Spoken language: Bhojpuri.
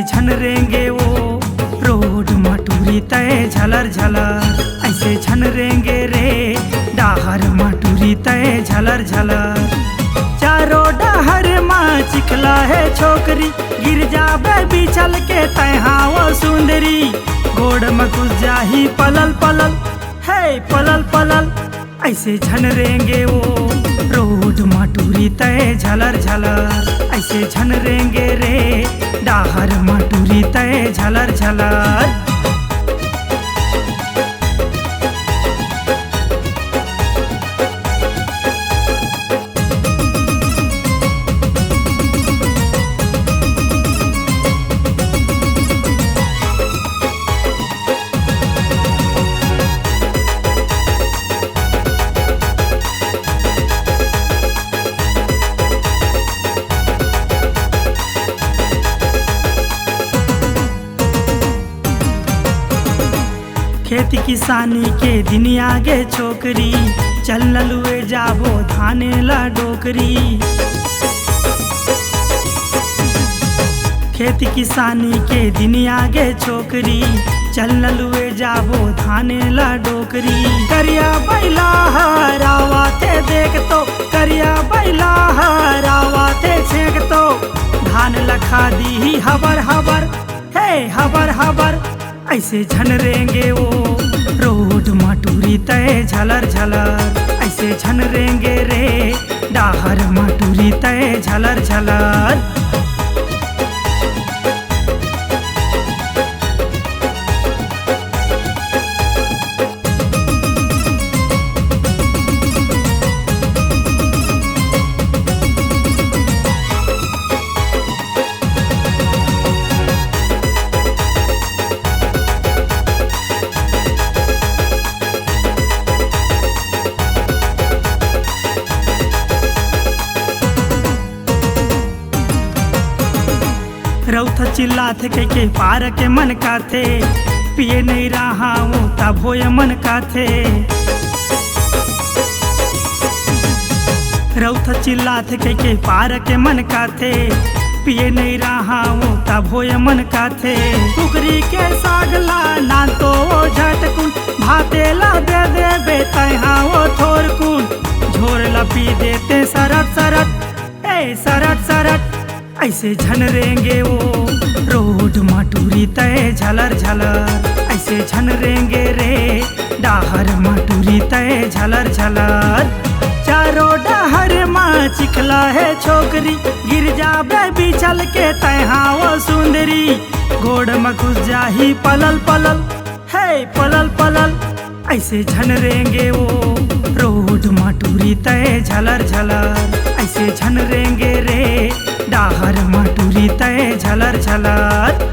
झनरेंगे वो रोड मटूरी तय झलर झलर, ऐसे झनरेंगे रे डाहर मटूरी तय झलर झलर। चारों डाहर माँ चिखला है छोकरी, गिर जाबे बिछल के तैहा वो सुंदरी। गोड़ में घुस जाही पलल पलल है पलल पलल, ऐसे झनरेंगे वो रोड मटूरी तय झलर झलर, ऐसे झनरेंगे रे डाहर मटूरी तय झलर झलर। खेती किसानी के दिन आगे छोकरी, चल ललुए जाबो धाने ला डोकरी। खेती किसानी के दिन आगे छोकरी, चल ललुए जाबो धाने ला डोकरी। करिया बैला हरावा थे देख तो, करिया बैला हरावा थे छेक तो, धान लखा दी हबर हबर है हबर हबर, ऐसे झनरेंगे वो रोड मटूरी तय झलर झलर, ऐसे झनरेंगे रे डाहर मटूरी तय झलर झलर। रौथा चिल्लात के पार के मन का थे, पिए नहीं रहा वो तब हो मन का थे। रौथा चिल्लात के पार के मन का थे, पिए नहीं रहा वो तब हो मन का थे। कुकरी के सागला ना तो वो झटकुन, भातेला दे दे बेतहा वो थोरकुन, झोर ला पी देते सरट सरट ए सरट सरट, ऐसे झनरेंगे वो रोड मटूरी तय झलर झलर, ऐसे झनरेंगे रे डाहर मटूरी तय झलर झलर। चारों डाहर माँ चिखला है छोकरी, गिर जाबे बिछल के तैहा वो सुंदरी। गोड़ में घुस जाही पलल पलल है पलल पलल, ऐसे झनरेंगे वो रोड मटूरी तय झलर झलर, ऐसे झनरेंगे रे डाहर मटूरी तय झलर झलर।